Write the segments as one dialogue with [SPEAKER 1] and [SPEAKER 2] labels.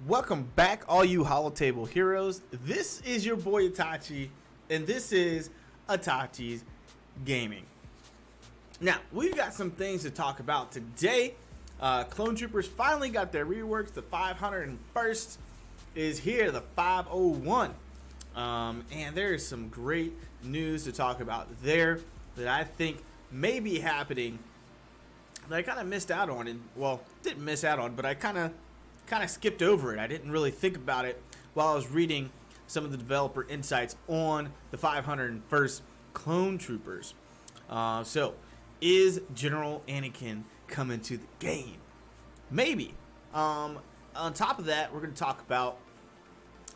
[SPEAKER 1] Welcome back, all you holotable heroes. This is your boy Itachi, and this is Itachi's Gaming. Now, we've got some things to talk about today. Clone Troopers finally got their reworks. The 501st is here, the 501. And there is some great news to talk about there that I think may be happening that I kind of missed out on. And, well, didn't miss out on, but I kind of skipped over it. I didn't really think about it while I was reading some of the developer insights on the 501st Clone Troopers. So, is General Anakin coming to the game? Maybe. On top of that, we're going to talk about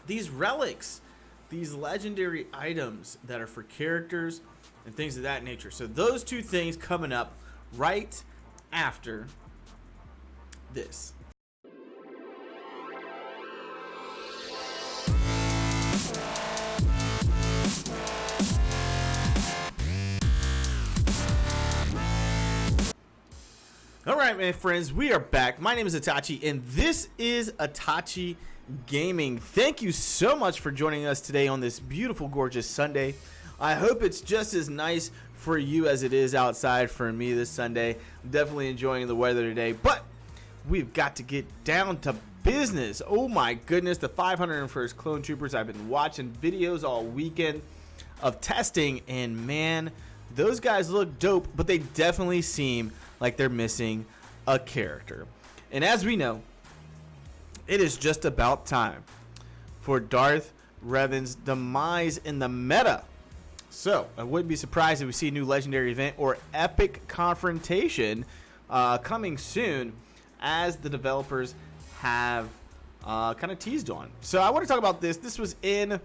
[SPEAKER 1] these relics, these legendary items that are for characters and things of that nature. So those two things coming up right after this. Alright, my friends, we are back. My name is Itachi, and this is Itachi Gaming. Thank you so much for joining us today on this beautiful, gorgeous Sunday. I hope it's just as nice for you as it is outside for me this Sunday. I'm definitely enjoying the weather today, but we've got to get down to business. Oh my goodness, the 501st Clone Troopers. I've been watching videos all weekend of testing, and man, those guys look dope, but they definitely seem like they're missing a character. And as we know, it is just about time for Darth Revan's demise in the meta. So I wouldn't be surprised if we see a new legendary event or epic confrontation coming soon, as the developers have kind of teased on. So I want to talk about this. This was in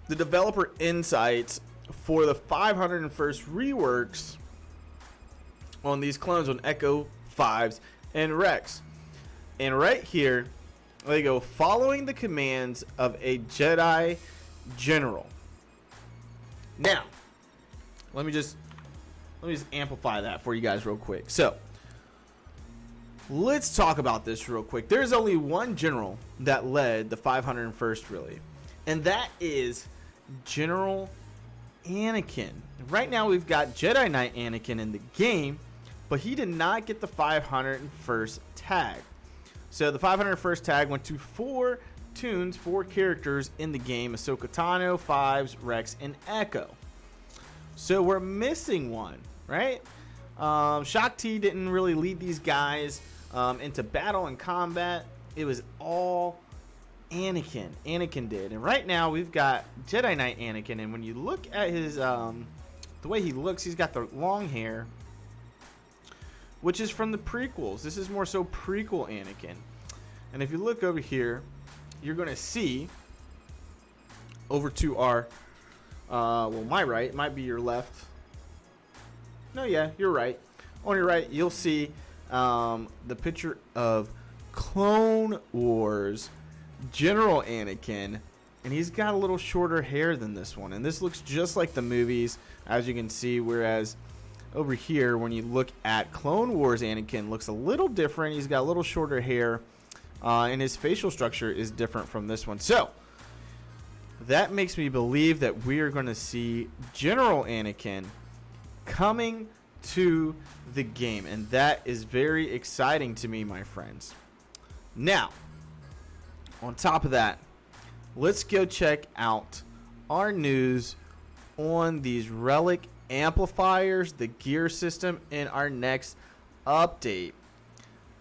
[SPEAKER 1] the developer insights for the 501st reworks on these clones on Echo 5s and Rex. And right here they go, following the commands of a Jedi general. Now let me just amplify that for you guys real quick. So let's talk about this real quick. There's only one general that led the 501st, really, and that is General Anakin. Right now we've got Jedi Knight Anakin in the game, but he did not get the 501st tag. So the 501st tag went to 4 characters in the game: Ahsoka Tano, 5s, Rex, and Echo. So we're missing one, right? Shakti didn't really lead these guys into battle and combat. It was all Anakin. Anakin did. And right now we've got Jedi Knight Anakin, and when you look at his the way he looks, he's got the long hair, which is from the prequels. This is more so prequel Anakin. And if you look over here, you're going to see over to our well, my right, it might be your left. No, yeah, you're right. On your right, you'll see the picture of Clone Wars General Anakin, and he's got a little shorter hair than this one, and this looks just like the movies, as you can see, whereas over here, when you look at Clone Wars Anakin, looks a little different. He's got a little shorter hair, and his facial structure is different from this one. So that makes me believe that we are going to see General Anakin coming to the game, and that is very exciting to me, my friends. Now, on top of that, let's go check out our news on these relic amplifiers, the gear system, in our next update.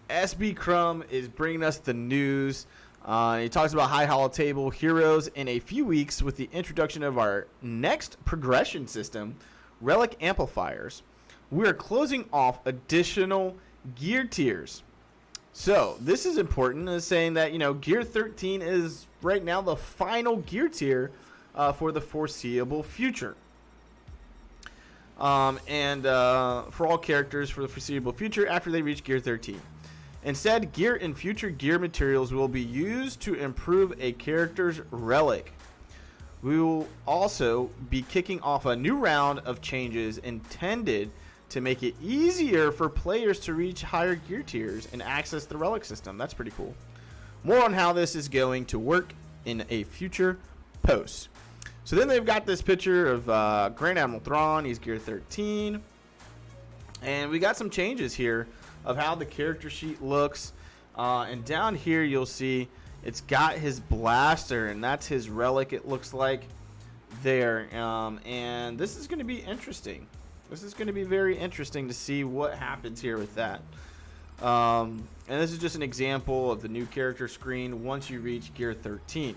[SPEAKER 1] SB Crumb is bringing us the news. He talks about high holotable heroes in a few weeks with the introduction of our next progression system, relic amplifiers. We are closing off additional gear tiers. So this is important, is saying that, you know, gear 13 is right now the final gear tier for the foreseeable future. For all characters for the foreseeable future after they reach gear 13. Instead, gear and future gear materials will be used to improve a character's relic. We will also be kicking off a new round of changes intended to make it easier for players to reach higher gear tiers and access the relic system. That's pretty cool. more on how this is going to work in a future post. So then they've got this picture of Grand Admiral Thrawn. He's gear 13. And we got some changes here of how the character sheet looks. And down here you'll see it's got his blaster, and that's his relic, it looks like there. And this is going to be interesting. This is going to be very interesting to see what happens here with that. And this is just an example of the new character screen once you reach gear 13.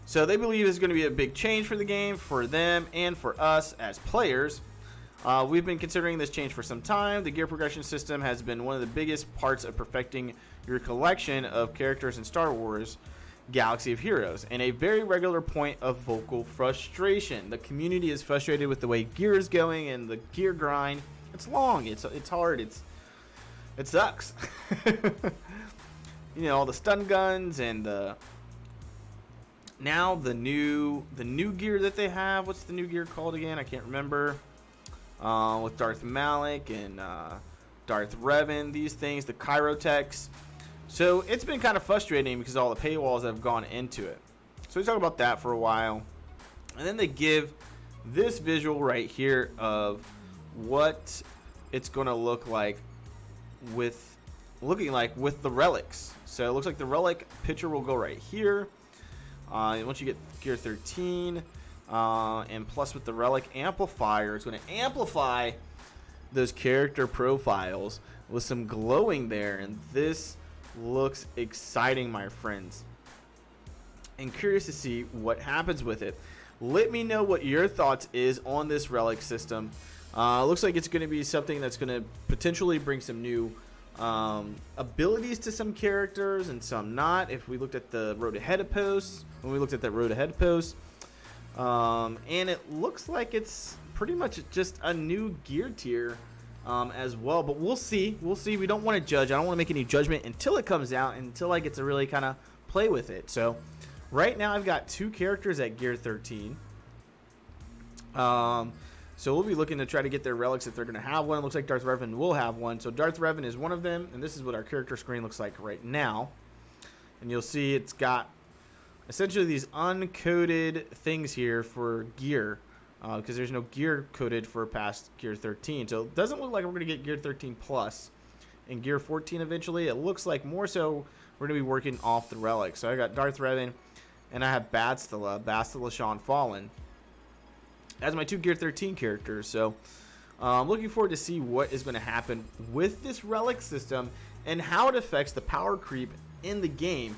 [SPEAKER 1] So they believe it's going to be a big change for the game, for them and for us as players. We've been considering this change for some time. The gear progression system has been one of the biggest parts of perfecting your collection of characters in Star Wars Galaxy of Heroes, and a very regular point of vocal frustration. The community is frustrated with the way gear is going and the gear grind. It's long, it's hard, it sucks. You know, all the stun guns and now the new gear that they have. What's the new gear called again? I can't remember. With Darth Malik and Darth Revan, these things, the Chirotechs. So it's been kind of frustrating because all the paywalls have gone into it. So we talk about that for a while, and then they give this visual right here of what it's going to look like with the relics. So it looks like the relic picture will go right here. Once you get gear 13, and plus with the relic amplifier, it's going to amplify those character profiles with some glowing there, and this looks exciting, my friends, and curious to see what happens with it. Let me know what your thoughts is on this relic system. Looks like it's going to be something that's going to potentially bring some new abilities to some characters and some not. If we looked at the road ahead posts, and it looks like it's pretty much just a new gear tier as well, but we'll see. We don't want to judge. I don't want to make any judgment until it comes out, until I get to really kind of play with it. So right now I've got 2 characters at gear 13. So we'll be looking to try to get their relics if they're going to have one. It looks like Darth Revan will have one. So Darth Revan is one of them, and this is what our character screen looks like right now. And you'll see it's got essentially these uncoded things here for gear, because there's no gear coded for past gear 13. So it doesn't look like we're going to get gear 13 plus and gear 14 eventually. It looks like more so we're going to be working off the relics. So I got Darth Revan, and I have Bastila Shan Fallen as my 2 gear 13 characters. So I'm looking forward to see what is going to happen with this relic system and how it affects the power creep in the game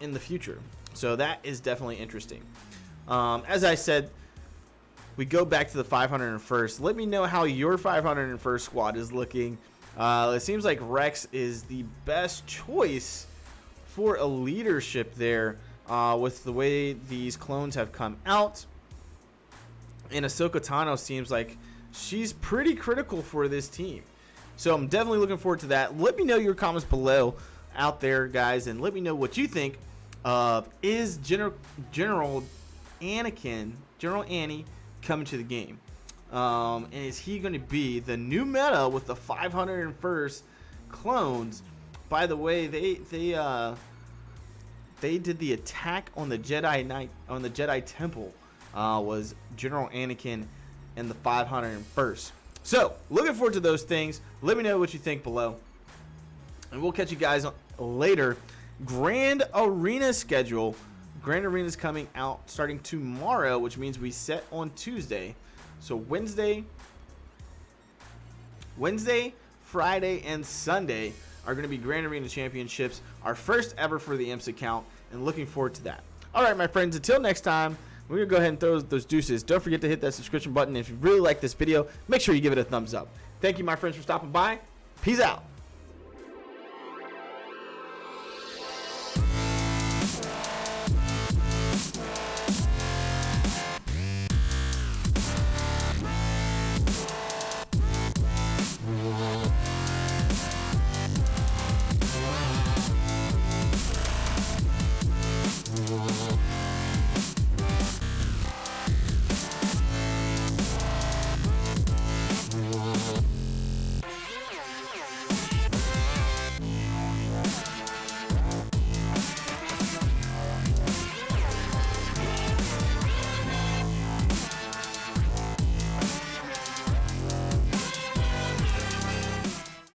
[SPEAKER 1] in the future. So that is definitely interesting. As I said, we go back to the 501st. Let me know how your 501st squad is looking. It seems like Rex is the best choice for a leadership there with the way these clones have come out. And Ahsoka Tano seems like she's pretty critical for this team. So I'm definitely looking forward to that. Let me know your comments below out there, guys, and let me know what you think of is General Anakin, General Annie, coming to the game. And is he going to be the new meta with the 501st clones? By the way, they did the attack on the Jedi Temple. Was General Anakin and the 501st. So looking forward to those things. Let me know what you think below, and we'll catch you guys later. Grand Arena schedule. Grand Arena is coming out starting tomorrow, which means we set on Tuesday. So Wednesday, Friday, and Sunday are going to be Grand Arena Championships, our first ever for the Imps account, and looking forward to that. All right, my friends, until next time, we're going to go ahead and throw those deuces. Don't forget to hit that subscription button. If you really like this video, make sure you give it a thumbs up. Thank you, my friends, for stopping by. Peace out.